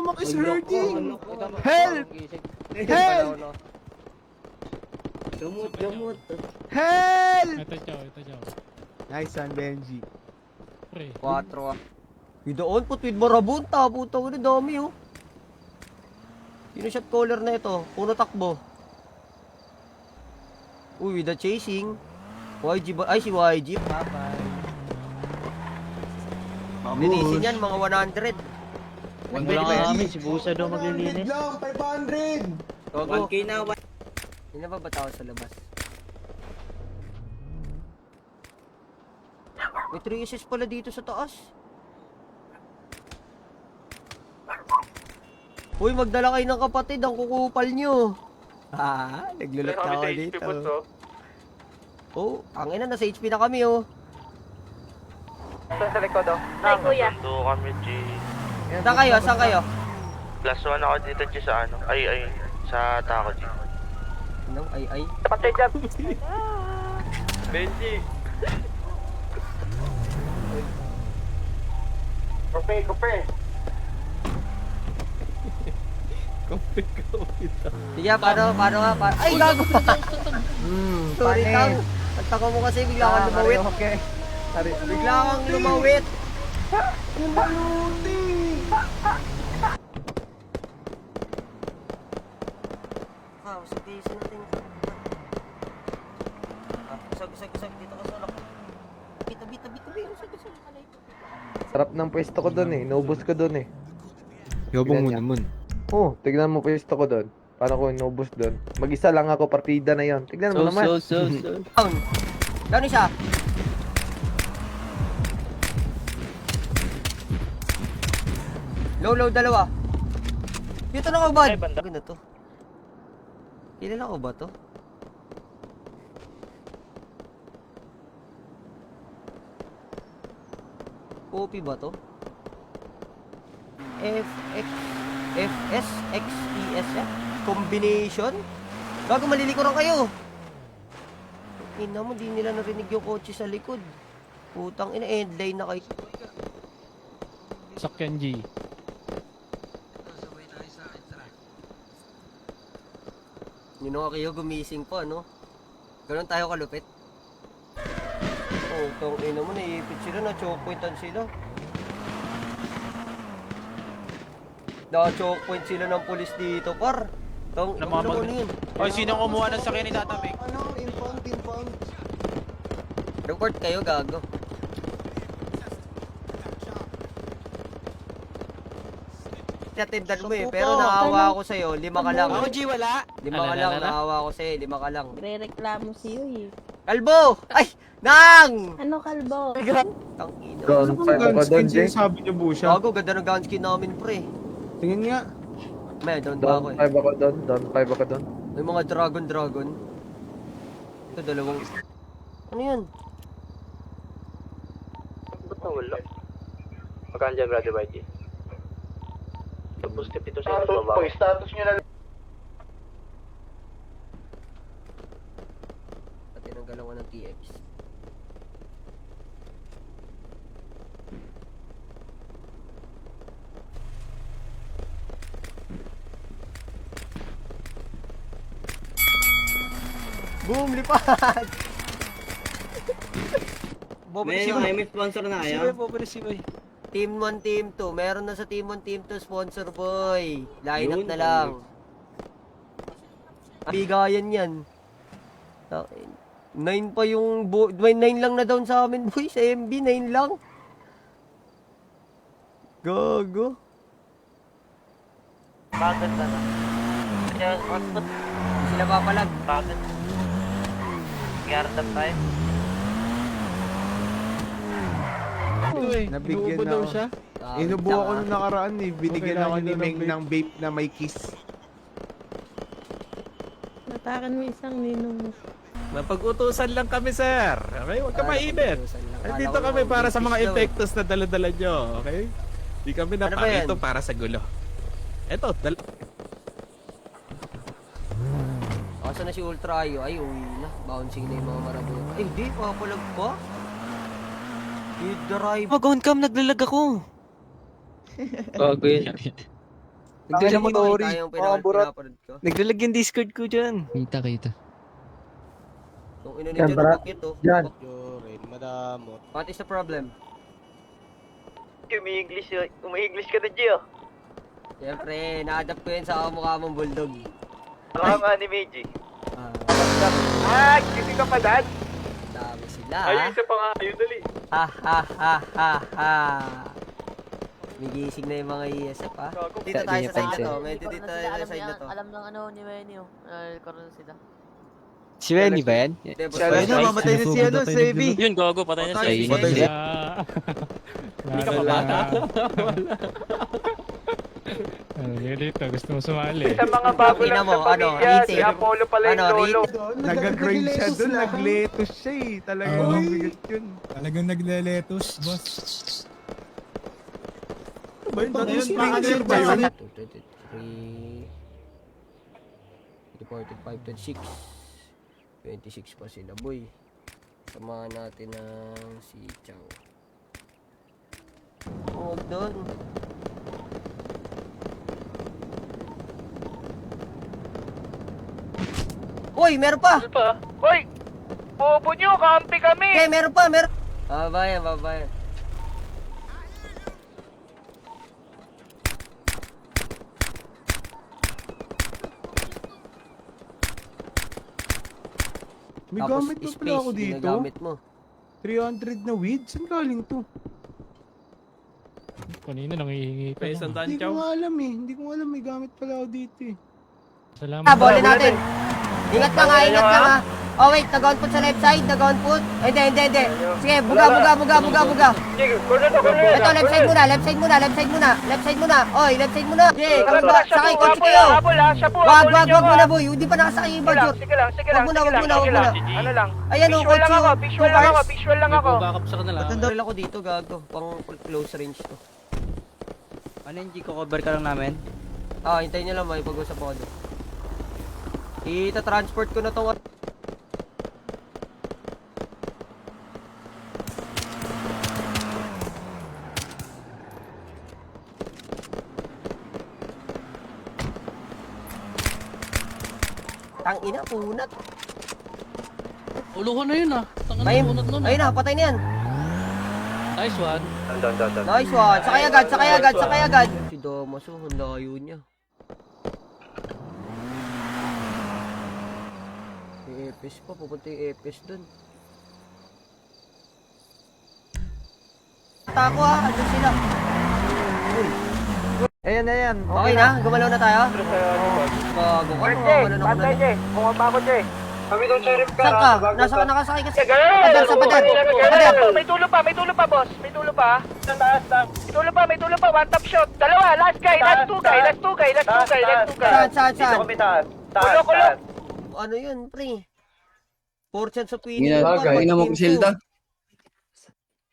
stomach is hurting. Help! Help! Gamot. Help! Ito, Chow. Nice one, Benji. Pre. 4 ah. Doon, put with marabunta. Puta ko na dami oh. Sino shot caller na ito? Puro takbo. Uy, with the chasing. YG ba? Ay, si YG. Bye-bye. Linisin yan, mga 100. Wala nga kami, si Busa daw maglilinis. 500 lang, 500. Gogo. 1K na, Hindi na ba ba tao sa labas? May 3 assists pala dito sa taas. Uy, magdala kayo ng kapatid, ang kukupal nyo. Naglulot na ako dito. Oh, ang ina, nasa HP na kami oh. Saan sa likod oh? Ay, kuya. Nando kami, G. Saan kayo? Saan kayo? Plus 1 ako dito, G, sa ano? Ay, sa Taco, G. Ano? Ay. Patay dyan. Benji! Kupe. Sige, paano nga? Ay, gago! Sorry, tang. Pagtaka mo kasi, bigla kang lumawit. Okay. Bigla kang lumawit. Yung baluti. Usag natin. Usag. Dito ka sa lock. Bita. Usag. Sarap ng pwesto ko doon eh. Inubos ko doon eh. Yabong mo naman. Oh, tignan mo pwesto ko doon. Paano ko inubos doon? Mag-isa lang ako, partida na yon. Tignan mo naman. Down. Down siya. Low, dalawa. Dito na ako, bud. Ganda to. Kilala ko ba to? Copy ba to? FSXES combination? Bago malilikuran kayo. Ina mo, di nila narinig yung kotse sa likod. Putang ina, endline na kayo. Sakyan, G. Nino kayo gumising pa, no? Ganon tayo kalupit. Oh, tong ina mo, naipit sila, na-choke pointan sila. Na-choke point sila ng pulis dito, par. Tong, ano yun? Oy, sino kumuha ng sakyan ni Tata Mick? Ano, impound. Report kayo, gago. Tindahan mo eh, pero naawa ako sa'yo, 5 ka lang. Ako, G, wala. 5 ka lang, naawa ako sa'yo, 5 ka lang. Re-reklamo siyo eh. Kalbo! Ay! Nang! Ano kalbo? Tang ina. Doon, five ako doon, Jay. Sabi niyo po siya. Gago, ganda ng gun skin namin, pre. Tingin nga. May, doon ba ako Doon, eh. 5 ako doon. Doon, 5 ako doon. May mga dragon. Ito, dalawang... Ano yun? Ba't nawala? Magkaan dyan, brother YG? Tapos tip ito sa inyo, baba. Status nyo na. Pati ng galawan ng TX. Boom! Lipad! May sponsor na kayo? Team 1, Team 2. Meron na sa Team 1, Team 2 sponsor, boy. Line up na lang. Bigayan yan. 9 pa yung... 9 lang na down sa amin, boy. Sa MB, 9 lang. Gago. Bakit na na? Kaya, hotspot. Sila papalag. Bakit? Gardan tayo. Nabigyan na ako. Inubo ako nung nakaraan eh. Binigyan ako ni Meng ng vape na may kiss. Natakan mo isang ninong mo. Mapag-utusan lang kami, sir. Okay? Huwag ka mainit. Nandito kami para sa mga epektos na dala-dala nyo. Okay? Di kami naparito para sa gulo. Eto, Asa na si Ultra Ayo? Ay, uwi na. Bouncing na yung mga marabot. Ay, hindi. Papalag pa. I-drive. Mag-on cam, naglalag ako. Bago yun. Nagdilig mo, mo, Tori. tayong Mga burat. pinapanood ko. Naglalag yung Discord ko dyan. Kita, kita. Kung ino Yan, ninyo, Barat. nabukit to. Yan. What is the problem? Umi-English ka na, Gio. Siyempre, na-adapt ko yan sa mukha mong bulldog. Baka anime, G. Kasi ka pa, Dad? Dami sila. Isa pa nga, ayun dali. Ha ha ha ha ha. May gising na yung mga ESF ha. Dito tayo sa side na to. Medyo dito tayo sa side na to. Alam ng ano ni Wenny, karoon sila. Si Wenny ba yan? Hindi, boss. Ayun na, mamatay na si ano, Sebi. Yun, gago, patay na Patay, siya. patay Yun. Hindi ka pa bata. Dito, gusto mo sumali. Sa mga bago Ina lang mo, sa ano, pamilya, si Rite? Apollo pala yung Ano, lolo. Nag-grind siya dun, nag-lettuce siya eh. Talagang Oo. mabigat yun. Talagang nagleletos, boss. Ba yun? Dati yung Springer ba yun? 23, 45, 26. 26 pa sila, boy. Samahan natin ng si Chow. Huwag doon. Uy, meron pa! Hoy! Bobo nyo, kampi kami! Okay, meron pa, meron. Babayan, babayan. May Tapos gamit pa pala space, ako dito. ginagamit mo. 300 na weed? Saan galing to? Kanina nangihingi pa. May isang daan, Hindi ko Chow. nga alam eh. Hindi ko alam may gamit pala ako dito eh. Salamat. Bolin natin. Ingat ka nga, ingat ka nga. Oh wait, nag-on put sa left side, nag-on put. Hindi. Sige, buga. Sige, kuno to. Ito, left side muna. Left side muna. Oy, left side muna. Sige, Tara, kami ba? siya Sakay po, kotse habol, kayo. habol, siya po, Wag habulin niyo muna ako, boy. Hindi pa nakasakay yung budget. Sige lang. Wag muna. Ano lang? Ayan o, Visual lang kotse. ako, visual lang ako. sa kanila. Baril ako dito, gago. Pang close range to. Ano yung G-cover ka lang namin? Hintayin nyo lang, may pag-usap ako doon. Ita-transport ko na tong... Tangina, punat. Uluhan na yun ah. Ayun na, patay na yan. Nice one. Nice one. Sakay agad. Si Damaso, ang layo niya. May EPS pa, pupunta yung EPS dun. Tako andun sila. Uy, Ayan. okay na? Gumalaw na tayo? Bago ka, gumalaw na ako na. Bumaba ako, Che. Kami doon, Sheriff ka. Saan ka? Nasa ka nakasakay kasi. Padar, Sa pader. May tulo pa, boss. May tulo pa. May tulo pa. One top shot. Dalawa, last guy. Last two guy. Saan? Kulo. Ano yun, pre? 4 chance of Hindi winning. na, Parang hindi na mo team kusilda. two.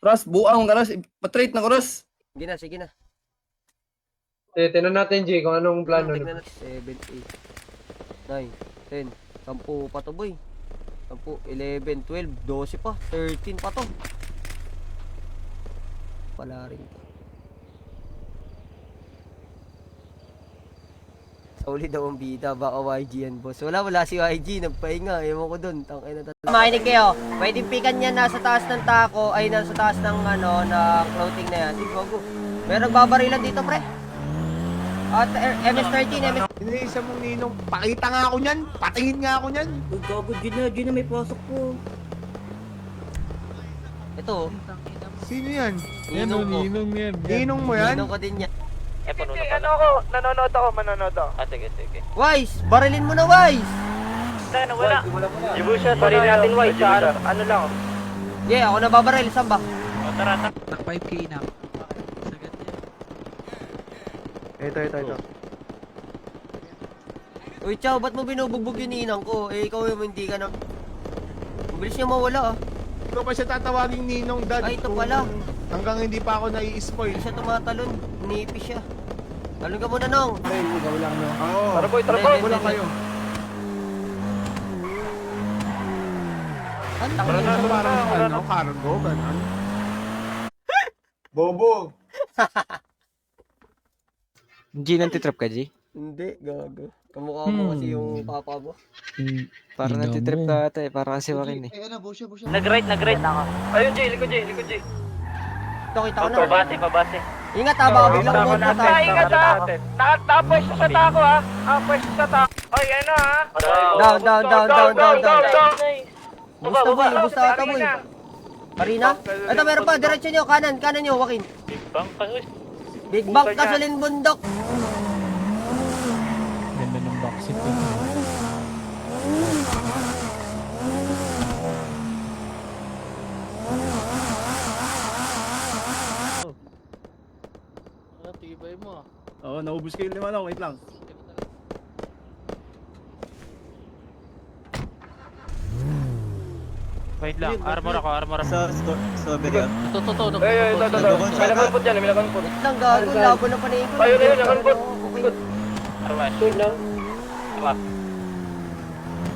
Ras, buang ka ras. Patrate na ko ras. Sige na. Tinan natin, G, kung anong Tignan natin. 7, 8, 9, 10, 10 pa to, boy. 10, 11, 12, 12 pa, 13 pa to. Pala rin. Sauli daw ang bida, baka YG yan, boss. Wala si YG, nagpahinga, ewan ko dun. Makinig kayo, pwedeng pikan yan nasa taas ng tako, ay nasa taas ng ng clothing na yan. Sige, go. Meron nagbabarilan dito, pre. At MS-13, Iniisa mong ninong, pakita nga ako niyan, patingin nga ako niyan. Gago, Gina may pasok po. Ito, Sino yan? ninong ko. Ninong yan. Ninong mo yan? Ninong ko din yan. Hindi, ano ako, manonood ako. Sige. Wise, barilin mo na, Wise! Wala. Ibusya, sorry natin, Wai. Ano lang. Yeah, ako nababaril, saan ba? Tara. Nak 5k na. Ito. Uy, Chow, ba't mo binubugbog yung ninang ko? Ikaw yung hindi ka na... Mabilis niya mawala, Ikaw pa siya tatawaging ninong, dad. Ay, ito pala. Hanggang hindi pa ako nai-spoil. Hindi siya tumatalon. Nipis siya. Talon ka muna, Nong. Oo. Tara, boy. Wala kayo. Ang Parang tangin. nasa parang cargo, gano'n. Bobo. G, nantitrip ka, G? Hindi, gago. Kamukha mo kasi yung papa mo. Parang Tingnan nantitrip mo. ka ata eh. Parang kasi wakin eh. Nag-right ako. Ayun, Jay, likod Jay. Ito, kita ko na. Pabase. Ingat ha, baka biglang Tama umot natin. Ingat ha. Nakapwesto sa tako ha. Nakapwesto sa tako. Ay, ano ha. Down. Nice. Ubus na ata boy. Marina? Ito, meron pa. Diretso nyo. Kanan nyo, Joaquin. Big bang kasulin bundok. Ganda ng backseat ko. Oo, naubos ko yung 5 lang. Wait lang. Wait lang, armor ako. Strawberry. Ay, ito. May nakalpot dyan, may nakalpot. Wait lang, gago. Labo na paningin ko. Ayun, nakalpot.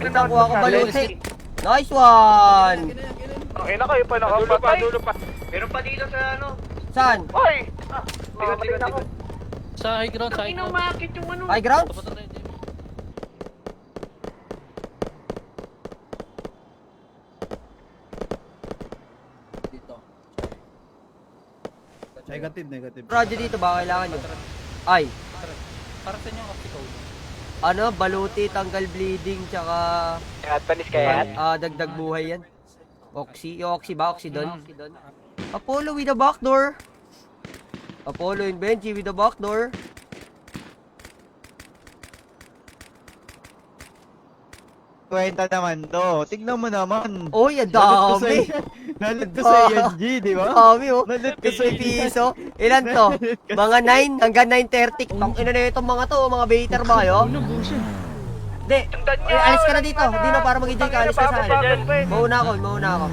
Wait lang, kuha ko baluti. Nice one! Ang ina kayo pa nakapatay. Meron pa dito sa ano. Saan? Ay! Likod ako. Sa high ground, sa high ground. Umakit yung ano. High ground? Negative. Project dito ba? Kailangan nyo? Ay. Para sa inyo ang optical. Ano? Baluti, tanggal bleeding, tsaka... Panis kaya? Dagdag buhay yan. Oxy. Yung Oxy ba? Oxy doon? Apollo with the backdoor. Apollo and Benji with the backdoor. Kwenta naman to. Tignan mo naman. Oy, ang dami. Nalit ko sa ENG, di ba? Dami oh. Nalit ko sa 50 piso. Ilan to? Mga 9 hanggang 9:30. Tang ina na itong mga to, mga baiter ba kayo? Hindi. Ay, alis ka na dito. Hindi na para mag-enjoy ka. Alis ka sa akin. Mauna ako.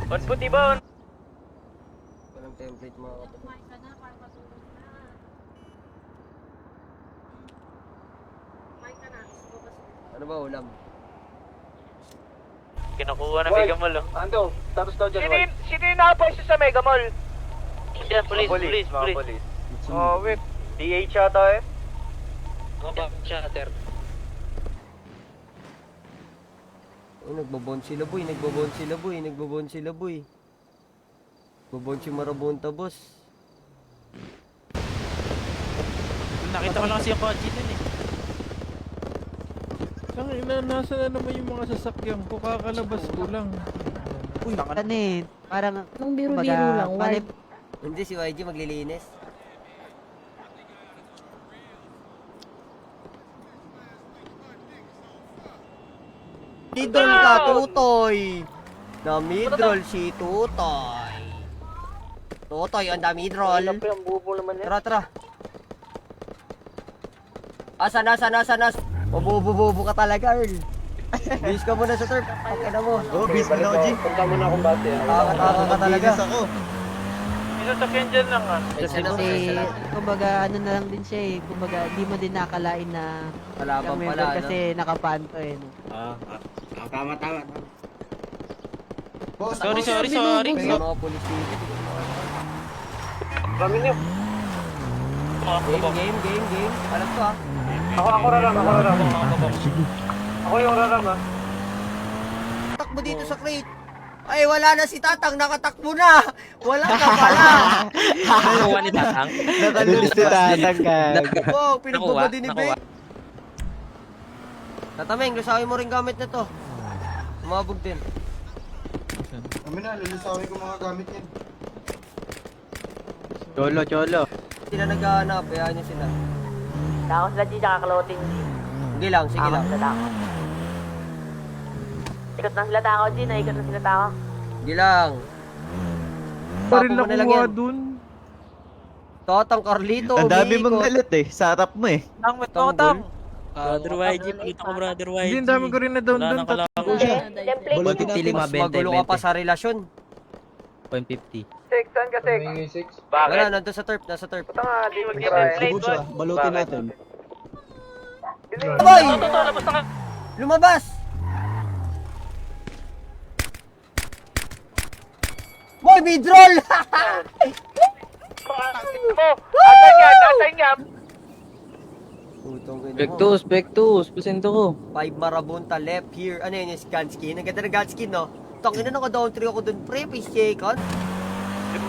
On puti ba? Walang template mga kapatid. Ano ba ulam? Kinukuha na Mega Mall oh. Ando, tapos daw dyan. Sino yung nakapwesto sa Mega Mall? Yan, police. Oh, wait. DH ata eh. Mga back chatter. Oh, nagbabon sila boy. Babon si Marabunta, boss. Nakita ko lang kasi yung kotse nun eh. Nasa na naman yung mga sasakyan ko, kakalabas ko lang. Uy, ano eh. Parang, Nung biro-biro lang, why? Hindi, si YG maglilinis. Midroll ka, Tutoy! Na-midroll si Tutoy. Tutoy, ang dami-midroll. Tara. Asan? Mabubububo ka talaga, Earl. Bis ka muna sa turf. Pakina mo. Oo, bis mo na ako, G. Punta mo na akong bate. Nakakataka ka talaga. Bilis ako. Sinasakyan dyan lang ah. kasi, kumbaga, ano na lang din siya eh. Kumbaga, di mo din nakalain na Kalaban kami pala, kasi nakapanto eh. No? Tama. Boss, Sorry. Kaya mga pulis dito. Kami niyo. Game. Alam ko ah. Ako raram. Ako yung raram ah. Takbo dito sa crate. Ay, wala na si Tatang. Nakatakbo na. Wala ka pala. Nakuha ni Tatang? Nakalulis si Tatang ka. Wow, pinagbaba din ni Beck. Tatameng, lusawin mo rin gamit na to. Umabog din. Kami na, lulusawin ko mga gamit yan. Cholo. Sila naghahanap, hayaan nyo sila. Tako sila G, tsaka clothing. Sige lang. Sila tako. Ikot na sila tako G, naikot na sila tako. Sige lang. Papo mo na lang yan. Tatang Carlito, Ang dami umiikot. mong galit eh. Sa harap mo eh. Tanggol. Brother YG, dito ko brother YG. Hindi, ang dami ko rin na down doon. Template. Mas magulo ka pa sa relasyon. 150. Saan ka, Sek? Wala, nandun sa turf, nasa turf. Puta nga, di mag-try. Balutin natin. Boy! Lumabas! Boy, midroll! Asan yan? Putong ina mo. Spectus, pasento ko. 5 marabunta left here. Ano yun yung gun skin? Ang ganda ng gun skin, no? Tangina, naka-down 3 ako dun, pre. Face second.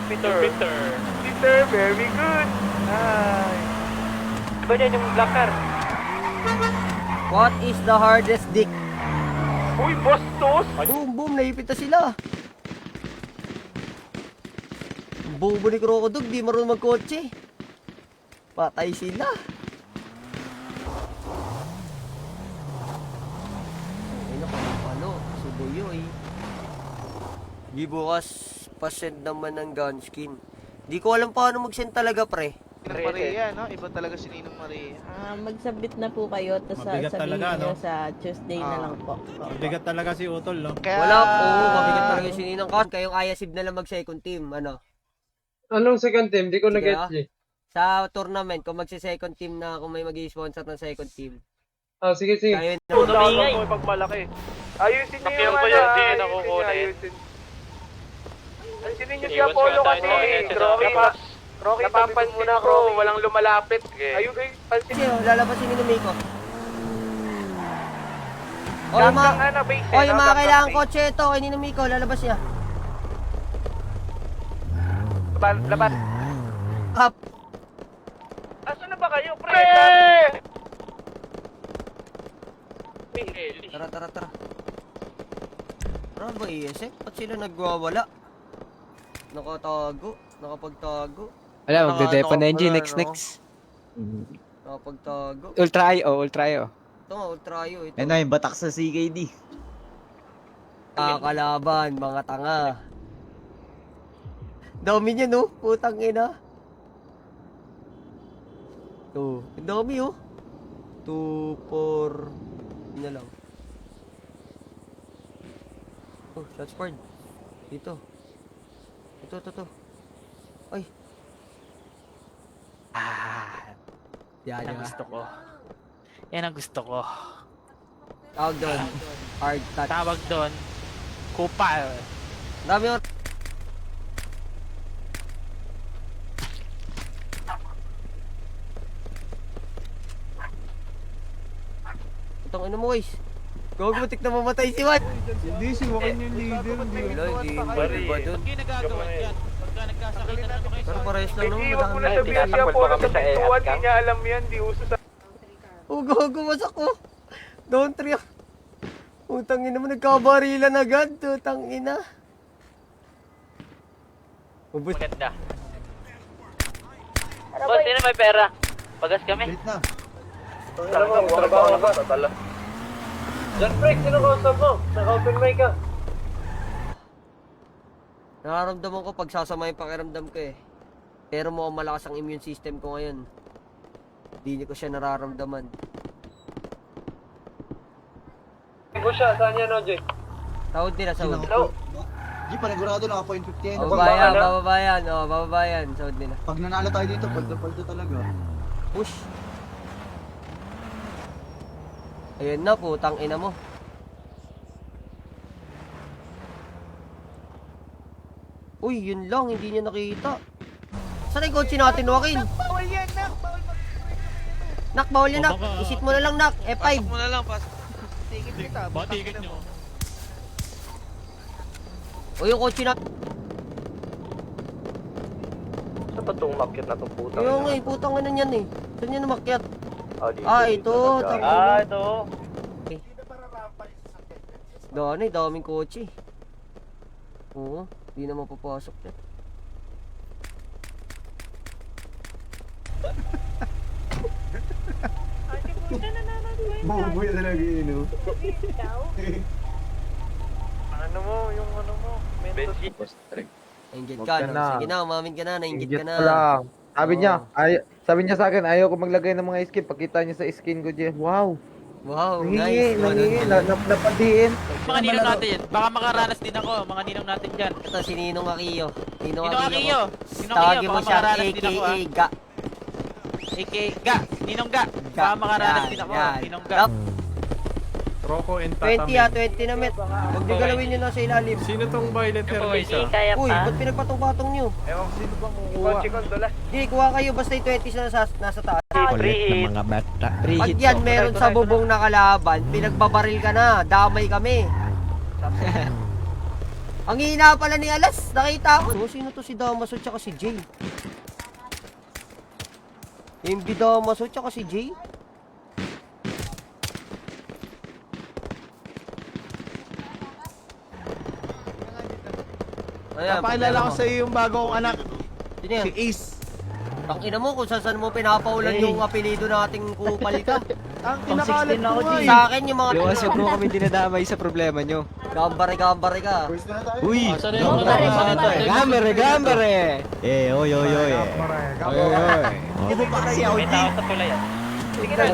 Peter, very good. Ay. Diba yan yung black car? What is the hardest dick? Uy, bastos! Boom, boom, naipit na sila. Bobo ni Crocodog, di marunong magkotse. Patay sila. Ay, ano, subuyo eh. Di bukas, pasend naman ng gun skin. Di ko alam paano mag-send talaga, pre. Maria, no? Iba talaga si Ninong Maria. Mag-submit na po kayo, tapos Mabigat sabihin talaga, nyo no? sa Tuesday na lang po. Bigat talaga si Utol, no? Wala po, mabigat talaga yung sininang ka. Kayong IASIB na lang mag-second team, ano? Anong second team? Di ko Sige, na-get ah. eh. Sa tournament, kung magsi-second team na, kung may mag-i-sponsor ng second team. Sige. Kayo na Puta ko pag malaki. Ayusin niyo yung ano, ayusin. Ayusin niyo si Apollo kasi. Rocky, napapansin muna ko, walang lumalapit. Ayusin, pansin. Kasi, lalabas si Miko. O, yung mga, base, o, yung mga kailangan kotse ito, kay Ninong Miko, lalabas siya. Laban. Up. Asan na ba kayo, pre? Tara. Ano ba ESF? Ba't sila nagwawala? Nakapagtago. Wala, magde-depo na Naka- next. Nakapagtago. Ultra IO. Ito nga, ultrayo ito. Ano yung batak sa CKD? Kalaban, mga tanga. Dami niya, no? Putang ina. Oh, ang dami, oh. 2, 4. Yun na lang. Oh, shots fired. Dito. Ito. Ay. Yan ang gusto ko. Yan ang gusto ko. Tawag doon. Hard touch. Tawag doon, kupal. Dami, oh. Itong ino mo, guys. Gawag mo, na mamatay si Juan. Hindi, si Joaquin yung leader. Hindi ba dun? Hindi ginagawa yan. Pagka nagkasakit na naman kayo Pero parehas lang naman, madami. si Apollo sa pintuan, hindi niya alam yan, di uso sa... Gago, masak ko. Down 3. Utang ina mo, nagkabarilan agad. Utang ina. Ubus. Maganda. Boss, sino may pera? Pagas kami. Trabaho na ba? Tatala. John Frank, sino kausap mo? Naka-open mic ka. Nararamdaman ko pag sasama yung pakiramdam ko eh. Pero mukhang malakas ang immune system ko ngayon. Hindi ko siya nararamdaman. Ibo siya, saan yan, OJ? Sahod nila, sahod. Di, panigurado naka point 50. Bababayan. Sahod nila. Pag nanalo tayo dito, paldo talaga. Push. Ayun na, putang ina mo. Uy, yun lang, hindi niya nakita. Saan yung kotse natin, Joaquin? Bawal yan, Nak. Nak, bawal yan, Nak. Isit mo na lang, Nak. F5. mo na lang, pasok. Tigit kita. Batigit nyo. O yung kotse na... Saan ba itong market na itong puta? Yung nga, putang ina niyan eh. Saan yan umakyat? Ito. Ito. Daming kotse. Oo, di na mapapasok yan. Bobo yan talaga yun, no? Ano mo, yung ano mo. Nainggit Huwag ka, ka no? na. Sige na, umamin ka na, nainggit ka na. lang. Oo. Sabi niya sa akin, ayaw ko maglagay ng mga skin. Pakita niya sa skin ko, Jeff. Wow. Wow, Nangingi, nice. napadiin. Mga ninong natin, baka makaranas din ako, mga ninong natin dyan. Ito, si Ninong Akiyo. Ninong Akiyo. Tawagin mo Baka siya, makaranas din ako, a.k.a. Ga. Ga, Ninong Ga. Baka makaranas din ako, Ninong Ga. Rocco and 20 20 na met. Huwag niyo galawin nyo na sa ilalim. Sino tong violent terrorist ah? Kaya Uy, pa. ba't pinagpatong-patong nyo? Ewan ko sino bang kukuha. Hindi, kuha kayo, basta yung 20 na nasa taas. kulit ng mga bata. Pag yan meron sa bubong na kalaban, pinagbabaril ka na, damay kami. Ang hina pala ni Alas, nakita ko. Sino to si Damaso tsaka si Jay? MB Damaso tsaka si Jay? Ayan, Napakilala ko sa iyo yung bagong anak, Sino yan? si Ace. Tangina mo kung saan mo pinapaulan yung apelido nating kupal ka. Ang kinakalat ko nga eh. Sa akin yung mga mo kami dinadamay sa problema nyo. gambare ka. Uy! Gambare! Oy. Hindi mo pa kasi ako Sige na,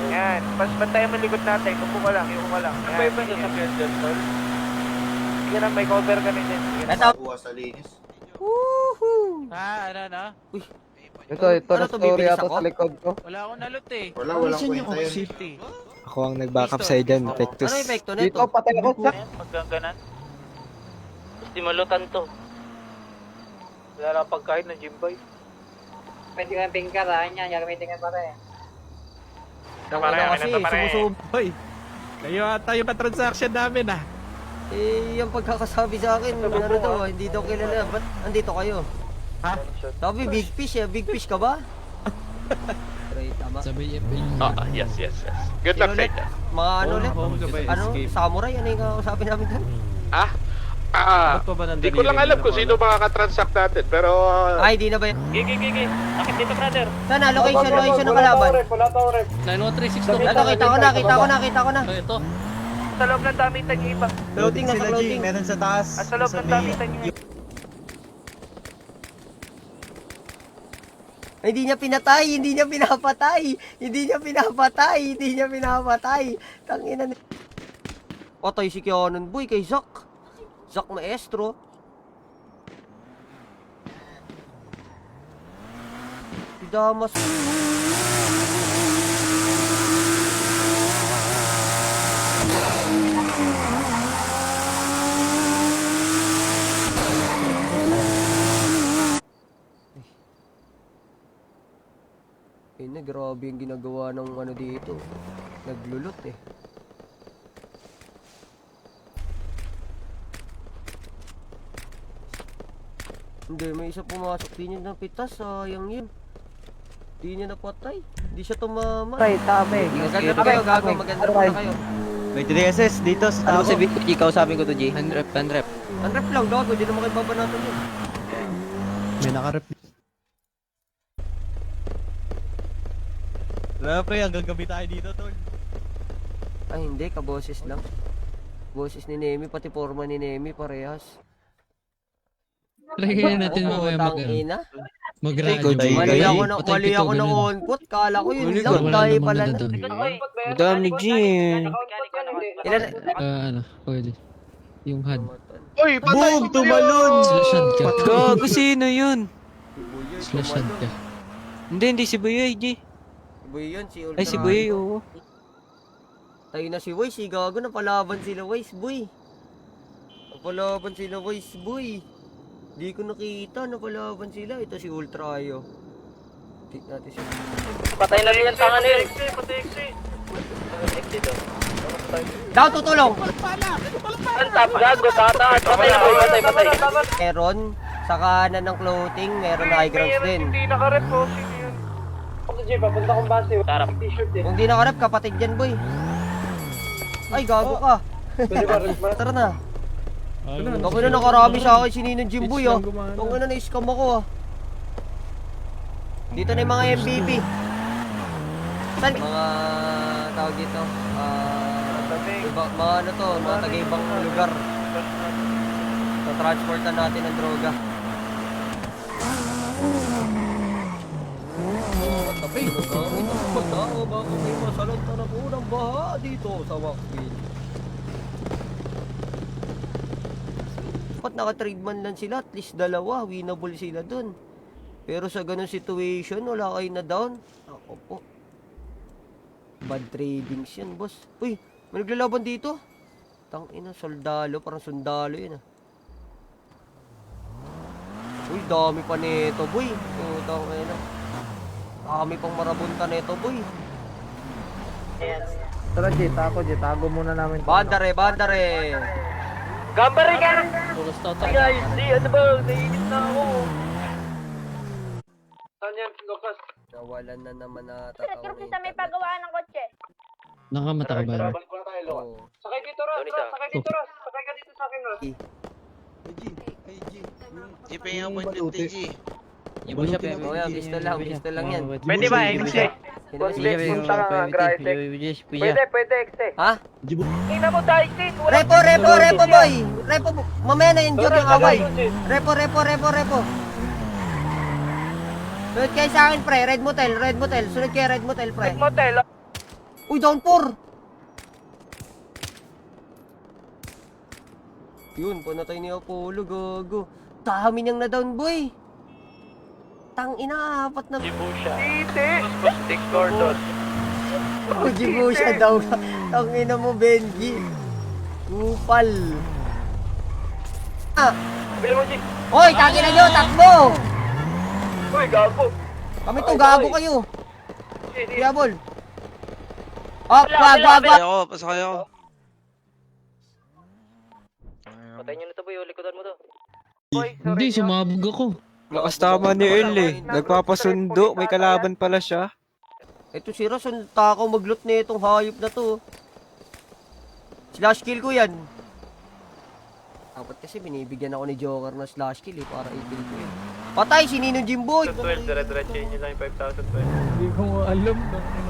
yan. Mas bantayan mo likod natin. Upo ka lang, upo ka lang. May ba sa Pierre Johnson? Sige na, may cover kami din. Ito. sa linis. Woohoo! Uy, Ito Ano na to, story bibilis ato ako? sa likod ko. Walang kwenta yun. Ako ang nag-backup sa'yo dyan, Pectus. ano epekto na Dito, ito? patay ako sa... Magganganan. Gusto malutan to. Wala lang pagkain ng Jimboy. Pwede kang pingkar, yan. Gagamitin ka pa rin. Tangina kasi, sumusub. Hoy, kayo ata yung transaction namin ah. Yung pagkakasabi sa akin, ano to, hindi daw kilala. Ba't andito kayo? Ha? Sabi, big fish Big fish ka ba? Right, tama. Yes. Good luck sa inyo. Mga ano ulit? Ano? Samurai? Ano yung kausapin namin doon? Di ko lang alam kung sino makakatransact natin, pero... Ay, di na ba yun? Gigi. Akit dito, brother. Saan na? Location ng kalaban. 91362. Ito, kita ko na. Ito. Sa loob ng damitan yung iba. Floating na sa floating. Meron sa taas. At sa loob ng damitan yung iba. Ay, hindi niya pinapatay. Tangina na. Patay si Keanon boy kay Zack. Zack Maestro. Si Damas. Grabe yung ginagawa ng ano dito. Naglulot eh. Hindi, may isa pumasok. Di niya napitas. Sayang yun. Di niya napatay. Di siya tumama. Right, tabi. Maganda na kayo, gago. Maganda na kayo. May 3SS dito sa tao. Ano sabi ko, ikaw sabi ko to, G? Unrep. Unrep lang, gago. Di naman kayo babanatan yun. May nakarep. Wala pre, hanggang gabi tayo dito, tol. Ay, hindi. Kaboses lang. Boses ni Nemi, pati forma ni Nemi, parehas. Try natin mamaya Tangina. mag-radio. Mali ako ng on-put. Kala ko yun lang. Tayo pala na. Madam ni G. Ano, pwede. Yung HUD. Uy, patay! Boom! Tumalon! Slashad ka. Gago, sino yun? Slashad ka. Hindi si Buyoy, G. Si Boy yun, si Ultra. Ay, si Buyoy, oo. Tayo na si Weiss, si gago. Napalaban sila Weiss, boy. Napalaban sila Weiss, boy. Di ko nakita, napalaban sila. Ito si Ultra ayo. Tignan natin siya. Patay na rin yung tangan nila. Daw, tutulong! Ang top gago, tataas. Patay. Meron, sa kanan ng clothing, meron na high grounds din. Hindi nakarep po, sino yun? Ako Jay, papunta kong base. Tarap. T-shirt eh. Kung di nakarap, kapatid dyan, boy. Ay, gago ka. Tara na. Ako na nakarami sa akin si Ninong Jimboy, ah. Ako na na-scam ako, ah. Dito na yung mga MVP. Saan? Mga tawag dito. Mga ano to, mga taga-ibang lugar. So, transportan natin ang droga. Tapi, tao ba kung may masalanta na po ng baha dito sa Macville? Dapat naka-trade man lang sila, at least dalawa, winnable sila dun. Pero sa ganun situation, wala kayo na down. Ako po. Bad tradings yan, boss. Uy, may naglalaban dito. Tangina, soldalo, parang sundalo yun ah. Uy, dami pa nito, boy. Tangina. Kami pang marabunta na ito, boy. Tara, Jay, tago muna namin. Bandare, bandare. Gambare ka! Guys, ano ba? Naiinit na ako. Saan yan, Lucas? Nawalan na naman na Sa may pagawaan ng kotse. Nakamata ka ba? Oo. Sakay dito, Ros. Sakay dito, Ros. Sakay ka dito sa akin, Ros. Oh, yan, pisto lang yan. Pwede ba, Exe? Punta ka nga, Grisek. Pwede, Exe. Ha? Ina mo, Daisin. Repo, boy. Repo, mamaya na yung yung away. Repo. Sunod kayo sa akin, pre. Red Motel. Sunod kayo, Red Motel, pre. Motel. Uy, down 4. Yun, panatay ni Apollo, gago. Dami niyang na-down, boy. Tang ina, apat na... Titi. Stick Gordon. Ujibo siya daw. Tang ina mo, Benji. Kupal. Ah! Bili mo, G. Hoy, tangin na nyo, takbo! Uy, gago. Kami to, gago kayo. Diabol. Oh, wag. Pasakay ako. Patayin nyo na to, boy. Likodan mo to. Hindi, sumabog ako. Lakas tama ni Earl eh. Nagpapasundo, may kalaban pala siya. Ito si Rason, takaw maglot na itong hayop na to. Slash kill ko yan. Dapat kasi binibigyan ako ni Joker na slash kill eh, para i-kill ko yun. Patay, si Ninong Jimboy! 12, dire-diretsahin nyo lang yung 5,000 pesos. Hindi ko nga alam.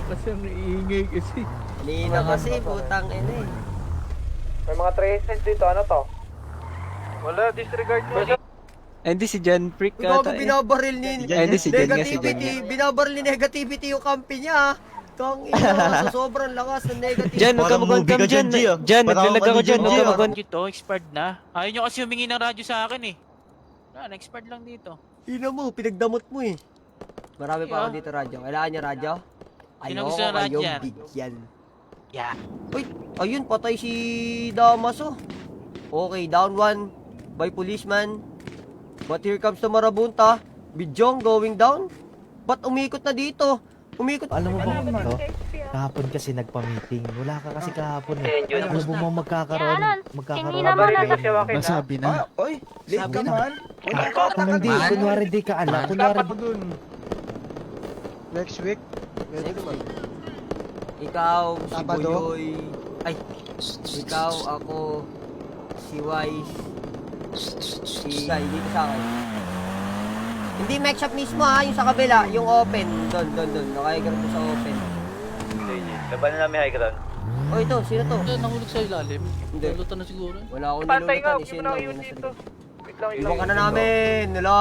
Kasi ang iingay kasi. Nina kasi, putang ina eh. May mga traces dito, ano to? Wala, disregard mo. Hindi si John Freak Gago binabaril ni Hindi si Jen nga, si Jen negativity. Binabaril ni negativity yung kampi niya. Tang ina, sa sobrang lakas ng negativity. Jan, huwag ka mag-on-cam dyan. Jan, naglalag ako dyan. Huwag ka mag-on. Dito, expired na. Ayaw nyo kasi humingi ng radyo sa akin eh. Expired lang dito. Ina mo, pinagdamot mo eh. Marami pa ako dito radyo. Kailangan niya radyo? Sino gusto ng radyo yan? Bigyan. Yeah. Uy, ayun, patay si Damaso. Okay, down 1 by policeman. But here comes the Marabunta. Bidyong going down. Ba't umikot na dito? Umikot. Alam mo ba kung ito? Kahapon kasi nagpa-meeting. Wala ka kasi kahapon eh. Alam mo ba magkakaroon? Masabi na. Oy, late ka man. Kung hindi, kunwari di ka alam. Kunwari dun. Next week. Ikaw, si Buyoy. Ay, ikaw, ako, si Wise, si Sai, dito sa akin. Hindi match up mismo ha, yung sa kabila, yung open. Doon. Nakahigarap ko sa open. Laban na namin high ground. Oh, ito, sino to? Nahulog sa ilalim. Hindi. Nulutan na siguro. Wala akong Patay nga, nilulutan, isin lang yung nasa likod. Wait lang, Iwan ka na namin, nila.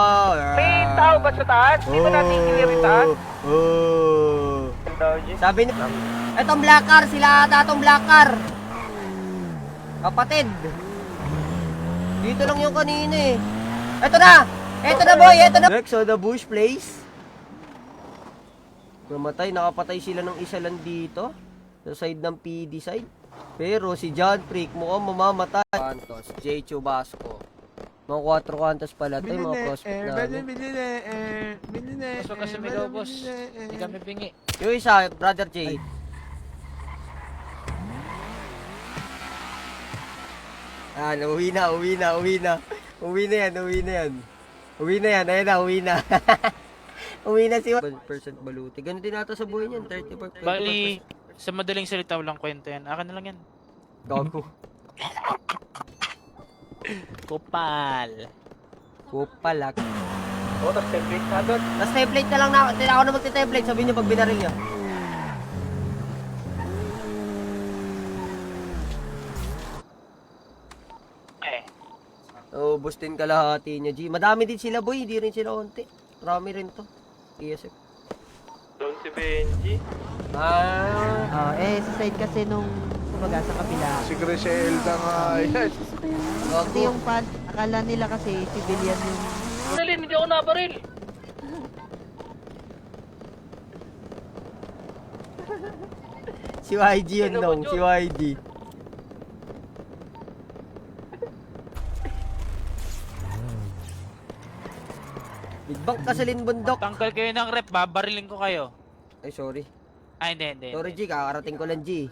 May tao ba sa taas? Di ba natin clear yung taas? Sabi ni... Etong black car, sila ata itong black car. Kapatid. Dito lang yung kanina eh. Eto na boy, eto na. Next on the bush place. Nakapatay sila ng isa lang dito. Sa side ng PD side. Pero si John Freak mukhang mamamatay. Santos, J. Chubasco. Mga 4 kantos pala ito, mga prospect namin. Boss, kasi may daw, boss. Hindi kami bingi. Yung isa, Brother J. Uwi na yan. Uwi na si 1% baluti. Ganun din ata sa buhay niyan, 35%. Bali, sa madaling salita walang kwento yan. Akin na lang yan. Gago. Kupal. Kupalak. Tapos template na doon. Tapos template na lang na ako na magte-template, sabihin niyo pag binaril niya. Ubus din kalahati niya, G. Madami din sila, boy. Hindi rin sila konti. Marami rin to. ESF. Doon si Benji. Sa side kasi nung kumbaga sa kabila. Si Griselda nga. Yes. Kasi yung pan, akala nila kasi civilian yung... Baril, hindi ako nabaril. Si YG yun dong, si YG. Bank Kasalin Bundok. Tanggal kayo ng rep, babariling ko kayo. Ay, sorry. Ay, hindi. Sorry, G. Kakarating ko lang, G.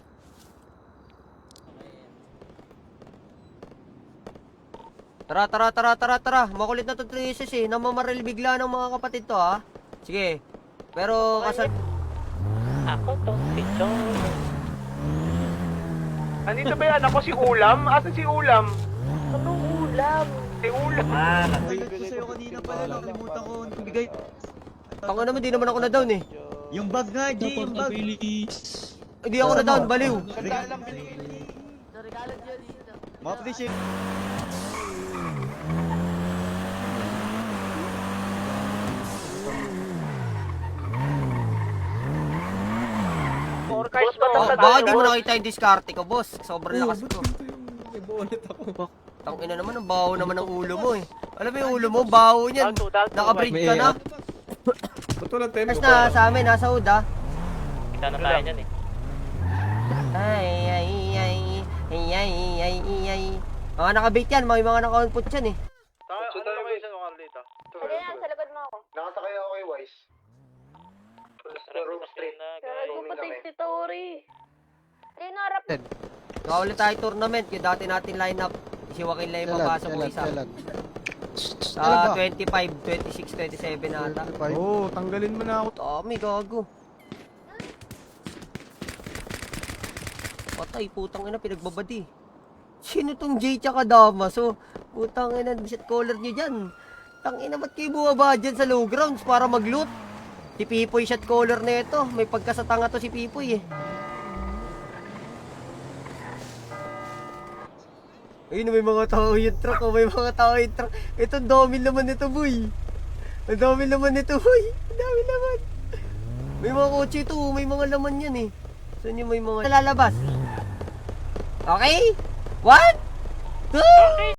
Tara. Makulit na to Traces eh. Namamaril bigla ng mga kapatid to, ha? Sige. Pero kasal... Ako to, si John. Andito ba yan? Ako si Ulam? Asa si Ulam? Anong ulam? Si Ulam. sa'yo kanina pala, nakalimutan ko bigay. Tanga naman, di naman ako na down eh. Yung bag nga, G, yung bag. Hindi ako na down, baliw. Ma-appreciate. Boss, Oh, baka di mo nakita yung diskarte ko, boss. Sobrang lakas ko. May bonnet ako. Tangina naman, ang baho naman ng ulo mo eh. Alam mo yung ulo mo, baho niyan. Naka-break ka na. Ba't walang tempo? Tapos na sa amin, nasa hood ah. Kita na tayo dyan eh. Ay. Mga naka-bait yan, mga naka-on-put yan eh. Ano kayo sa lokal dito? Hindi na, sa likod mo ako. Nakasakay ako kay Wise. Room street. Kaya nagpapatid si Tori. Hindi na, harap. Nakaulit tayo tournament, yung dati natin lineup. Si Joaquin lang yung papasok mo isa. Sa 25, 26, 27 na ata. Oo, tanggalin mo na ako. Dami, gago. Patay, putang ina, pinagbabadi. Sino tong Jay tsaka Damas? So, putang ina, shit caller nyo dyan. Tang ina, ba't kayo bumaba dyan sa low grounds para mag-loot? Si Pipoy shot caller na ito. May pagkasatanga to si Pipoy eh. Ayun, may mga tao yung truck. Oh, may mga tao yung truck. Ito, ang dami naman nito, boy. Ang dami naman nito, boy. Ang dami naman. May mga kotse ito. May mga laman yan eh. Saan yung may mga lalabas? Okay? 1, 2,